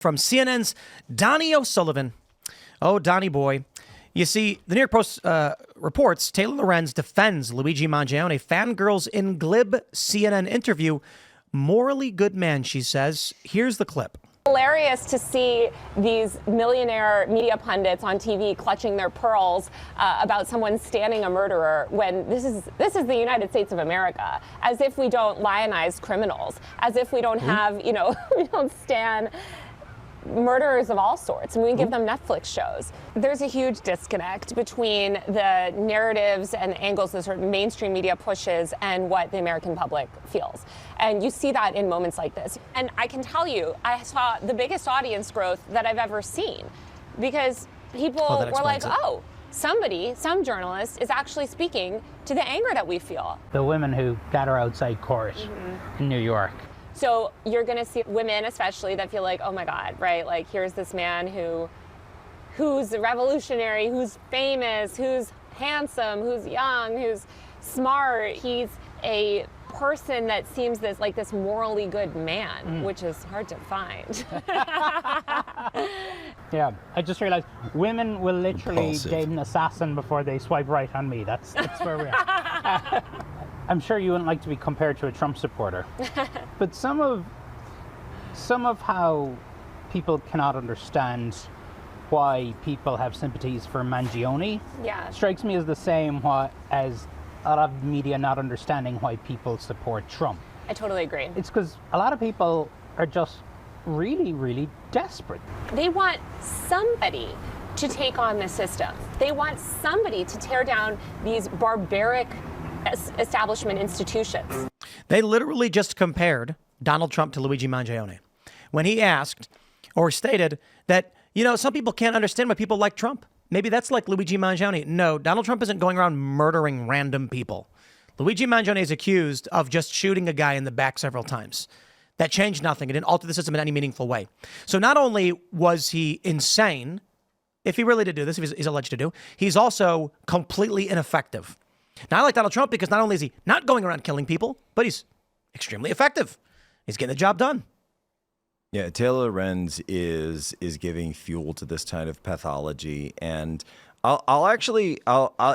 from CNN's Donnie O'Sullivan. Oh, Donnie boy. You see, the New York Post reports Taylor Lorenz defends Luigi Mangione, fangirls in glib CNN interview. Morally good man, she says. Here's the clip. Hilarious to see these millionaire media pundits on TV clutching their pearls about someone standing a murderer when this is the United States of America, as if we don't lionize criminals, as if we don't have, we don't stand murderers of all sorts, and we give them Netflix shows. There's a huge disconnect between the narratives and angles that sort of mainstream media pushes and what the American public feels. And you see that in moments like this. And I can tell you, I saw the biggest audience growth that I've ever seen, because people were like, oh, some journalist is actually speaking to the anger that we feel. The women who gather outside court in New York. So you're going to see women, especially, that feel like, oh my God, right? Like, here's this man who's revolutionary, who's famous, who's handsome, who's young, who's smart. He's a person that seems this morally good man, which is hard to find. Yeah, I just realized women will literally date an assassin before they swipe right on me. That's where we are. I'm sure you wouldn't like to be compared to a Trump supporter, but some of how people cannot understand why people have sympathies for Mangione strikes me as the same as a lot of media not understanding why people support Trump. I totally agree. It's because a lot of people are just really, really desperate. They want somebody to take on the system. They want somebody to tear down these barbaric establishment institutions. They literally just compared Donald Trump to Luigi Mangione when he asked or stated that, some people can't understand why people like Trump. Maybe that's like Luigi Mangione. No, Donald Trump isn't going around murdering random people. Luigi Mangione is accused of just shooting a guy in the back several times. That changed nothing. It didn't alter the system in any meaningful way. So not only was he insane, if he really did do this, if he's alleged to do, he's also completely ineffective. Now, I like Donald Trump because not only is he not going around killing people, but he's extremely effective. He's getting the job done. Yeah, Taylor Lorenz is giving fuel to this kind of pathology, and I'll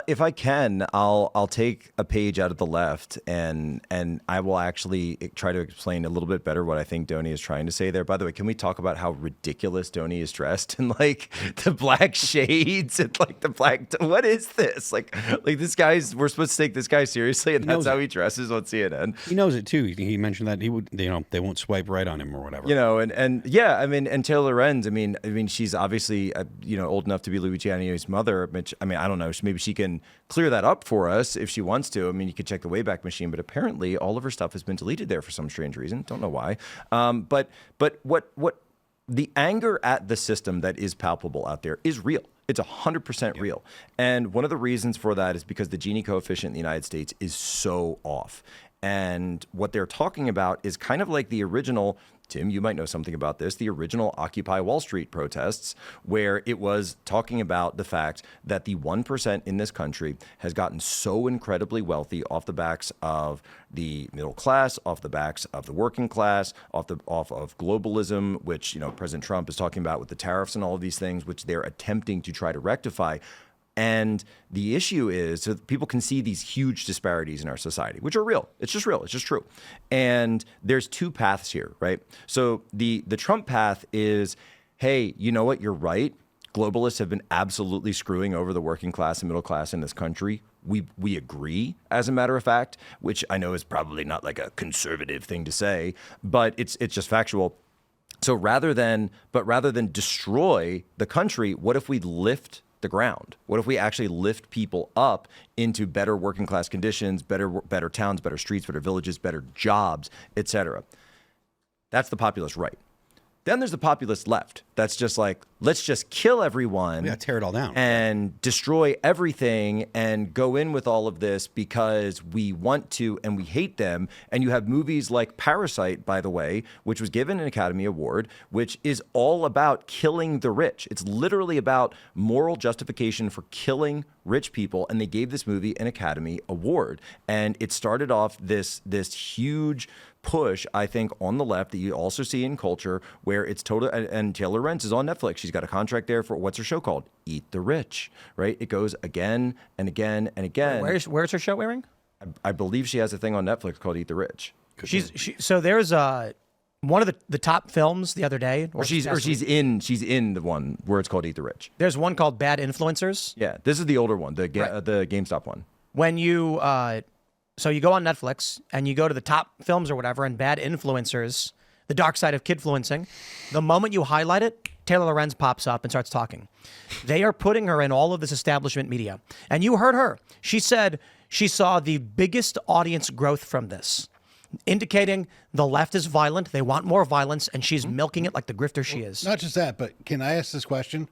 if I can, I'll take a page out of the left and I will actually try to explain a little bit better what I think Donnie is trying to say there. By the way, can we talk about how ridiculous Donnie is dressed in the black shades and the black? What is this? Like this guy's? We're supposed to take this guy seriously, and that's how he dresses on CNN. He knows it too. He mentioned that he would, they won't swipe right on him or whatever. And Taylor Lorenz. I mean, she's obviously old enough to be Luigi Mangiane's mother. Which, I don't know, maybe she can clear that up for us if she wants to. I mean, you could check the Wayback Machine, but apparently all of her stuff has been deleted there for some strange reason. Don't know why. But what the anger at the system that is palpable out there is real. It's 100% real. And one of the reasons for that is because the Gini coefficient in the United States is so off. And what they're talking about is kind of like the original, Tim, you might know something about this, the original Occupy Wall Street protests, where it was talking about the fact that the 1% in this country has gotten so incredibly wealthy off the backs of the middle class, off the backs of the working class, off of globalism, which President Trump is talking about with the tariffs and all of these things, which they're attempting to try to rectify. And the issue is, so people can see these huge disparities in our society, which are real. It's just real. It's just true. And there's two paths here, right? So the Trump path is, hey, you know what? You're right. Globalists have been absolutely screwing over the working class and middle class in this country. We agree, as a matter of fact, which I know is probably not like a conservative thing to say, but it's just factual. So rather than destroy the country, what if we lift the ground? What if we actually lift people up into better working class conditions, better towns, better streets, better villages, better jobs, etc.? That's the populist right. Then there's the populist left. That's just like, let's just kill everyone. Yeah, tear it all down. And destroy everything and go in with all of this because we want to and we hate them. And you have movies like Parasite, by the way, which was given an Academy Award, which is all about killing the rich. It's literally about moral justification for killing rich people. And they gave this movie an Academy Award. And it started off this huge push, I think, on the left that you also see in culture where it's total. And Taylor Lorenz is on Netflix. She's got a contract there for what's her show called? Eat the Rich, right? It goes again and again and again. Where's her show airing? I believe she has a thing on Netflix called Eat the Rich. So there's one of the top films the other day. She's in the one where it's called Eat the Rich. There's one called Bad Influencers. Yeah, this is the older one, the GameStop one. When you so you go on Netflix and you go to the top films or whatever, and Bad Influencers, the dark side of kidfluencing, the moment you highlight it, Taylor Lorenz pops up and starts talking. They are putting her in all of this establishment media. And you heard her. She said she saw the biggest audience growth from this, indicating the left is violent, they want more violence, and she's milking it like the grifter she is. Not just that, but can I ask this question?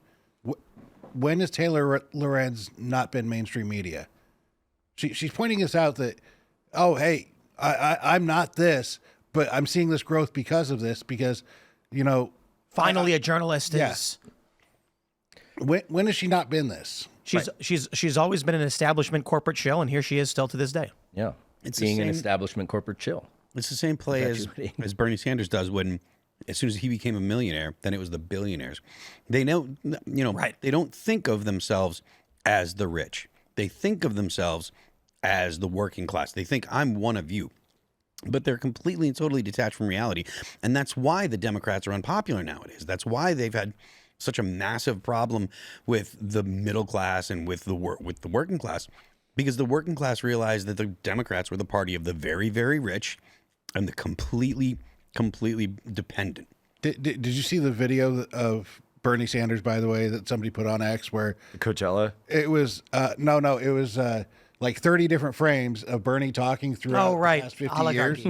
When has Taylor Lorenz not been mainstream media? She's pointing this out that, oh, hey, I'm not this, but I'm seeing this growth because of this, because, finally a journalist is. When has she not been this? She's always been an establishment corporate shill, and here she is still to this day. Yeah, it's being an establishment corporate shill. It's the same play as Bernie Sanders does when, as soon as he became a millionaire, then it was the billionaires. They know, right. They don't think of themselves as the rich. They think of themselves as the working class. They think, I'm one of you. But they're completely and totally detached from reality. And that's why the Democrats are unpopular nowadays. That's why they've had such a massive problem with the middle class and with the working class. Because the working class realized that the Democrats were the party of the very, very rich and the completely dependent. Did you see the video of Bernie Sanders, by the way, that somebody put on X where Coachella? It was no, it was like 30 different frames of Bernie talking throughout the past 50 years.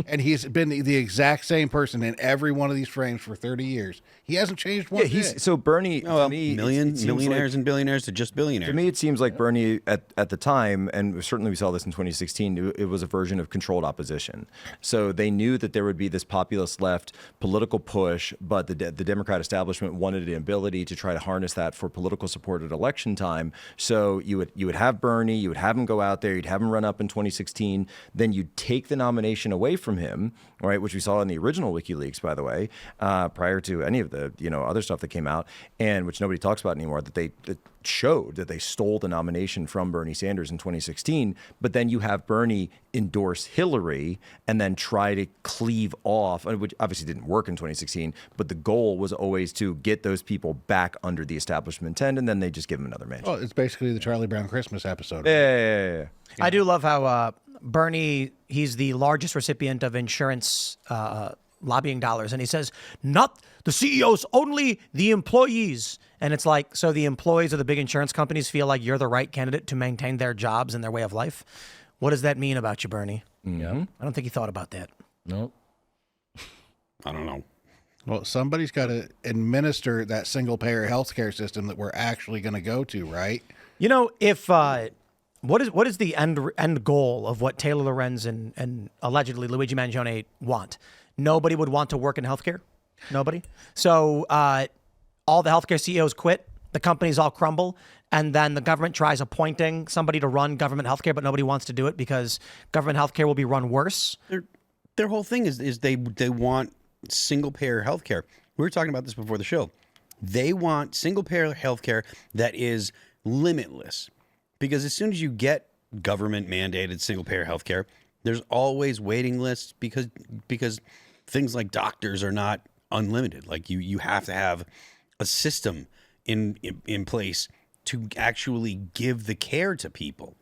And he's been the exact same person in every one of these frames for 30 years. He hasn't changed one bit. So Bernie, to me, millionaires and billionaires to just billionaires. To me, it seems like Bernie at the time, and certainly we saw this in 2016, it was a version of controlled opposition. So they knew that there would be this populist left political push, but the Democrat establishment wanted an ability to try to harness that for political support at election time. So you would have Bernie, you would have him go out there, you'd have him run up in 2016, then you'd take the nomination away from him, right, which we saw in the original WikiLeaks, by the way, prior to any of the other stuff that came out, and which nobody talks about anymore, that it showed that they stole the nomination from Bernie Sanders in 2016. But then you have Bernie endorse Hillary and then try to cleave off, which obviously didn't work in 2016, but the goal was always to get those people back under the establishment tent, and then they just give them another mansion. Well, it's basically the Charlie Brown Christmas episode. Yeah. I do love how Bernie, he's the largest recipient of insurance lobbying dollars, and he says, not the CEOs, only the employees. And it's like, so the employees of the big insurance companies feel like you're the right candidate to maintain their jobs and their way of life. What does that mean about you, Bernie? Yeah. I don't think he thought about that. No. I don't know. Well, somebody's got to administer that single-payer healthcare system that we're actually going to go to, right? If what is the end goal of what Taylor Lorenz and allegedly Luigi Mangione want? Nobody would want to work in healthcare. Nobody. So all the healthcare CEOs quit. The companies all crumble. And then the government tries appointing somebody to run government healthcare, but nobody wants to do it because government healthcare will be run worse. Their whole thing is they want single-payer healthcare. We were talking about this before the show. They want single-payer healthcare that is limitless. Because as soon as you get government-mandated single-payer healthcare, there's always waiting lists because things like doctors are not unlimited. Like you have to have a system in place to actually give the care to people.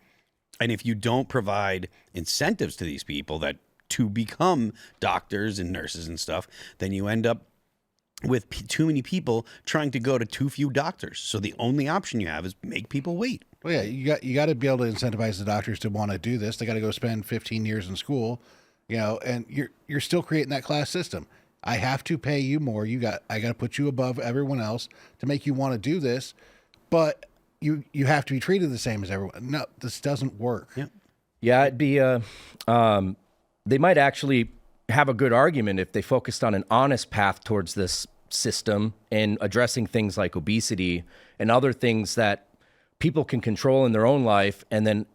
And if you don't provide incentives to these people to become doctors and nurses and stuff, then you end up with too many people trying to go to too few doctors. So the only option you have is make people wait. Well, yeah, you got to be able to incentivize the doctors to want to do this. They got to go spend 15 years in school, and you're still creating that class system. I have to pay you more. I got to put you above everyone else to make you want to do this, but you have to be treated the same as everyone. No, this doesn't work. Yeah, it'd be they might actually have a good argument if they focused on an honest path towards this system and addressing things like obesity and other things that people can control in their own life and then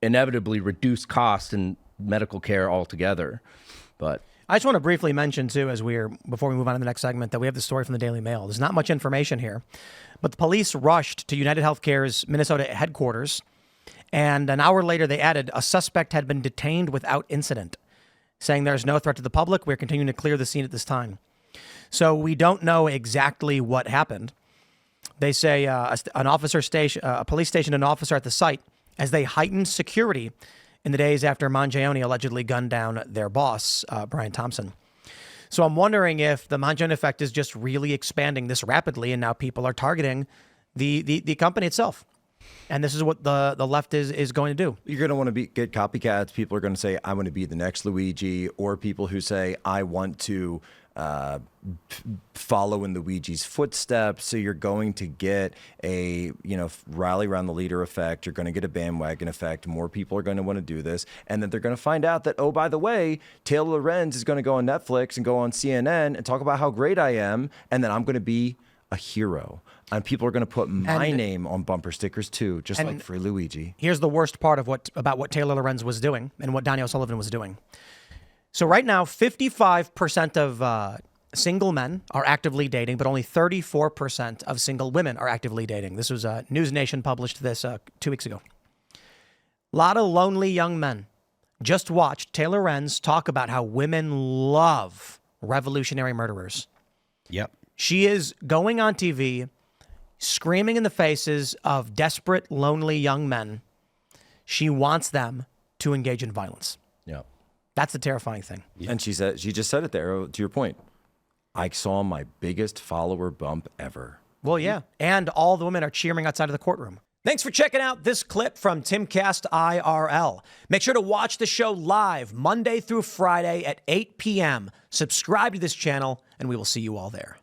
inevitably reduce cost in medical care altogether. But I just want to briefly mention, too, before we move on to the next segment, that we have the story from the Daily Mail. There's not much information here, but the police rushed to United Healthcare's Minnesota headquarters, and an hour later they added a suspect had been detained without incident, saying there's no threat to the public. We're continuing to clear the scene at this time. So we don't know exactly what happened. They say a police stationed an officer at the site as they heightened security in the days after Mangione allegedly gunned down their boss, Brian Thompson. So I'm wondering if the Mangione effect is just really expanding this rapidly, and now people are targeting the company itself. And this is what the left is going to do. You're going to want to get copycats. People are going to say, I want to be the next Luigi, or people who say, I want to follow in Luigi's footsteps. So you're going to get a, rally around the leader effect. You're going to get a bandwagon effect. More people are going to want to do this. And then they're going to find out that, oh, by the way, Taylor Lorenz is going to go on Netflix and go on CNN and talk about how great I am. And then I'm going to be a hero. And people are going to put my name on bumper stickers too, just like Free Luigi. Here's the worst part about what Taylor Lorenz was doing and what Donnie O'Sullivan was doing. So right now, 55% of single men are actively dating, but only 34% of single women are actively dating. This was News Nation published this 2 weeks ago. A lot of lonely young men. Just watch Taylor Lorenz talk about how women love revolutionary murderers. Yep. She is going on TV, screaming in the faces of desperate, lonely young men. She wants them to engage in violence. Yeah. That's the terrifying thing. And she just said it there, to your point. I saw my biggest follower bump ever. Well, yeah. And all the women are cheering outside of the courtroom. Thanks for checking out this clip from Timcast IRL. Make sure to watch the show live Monday through Friday at 8 p.m. Subscribe to this channel, and we will see you all there.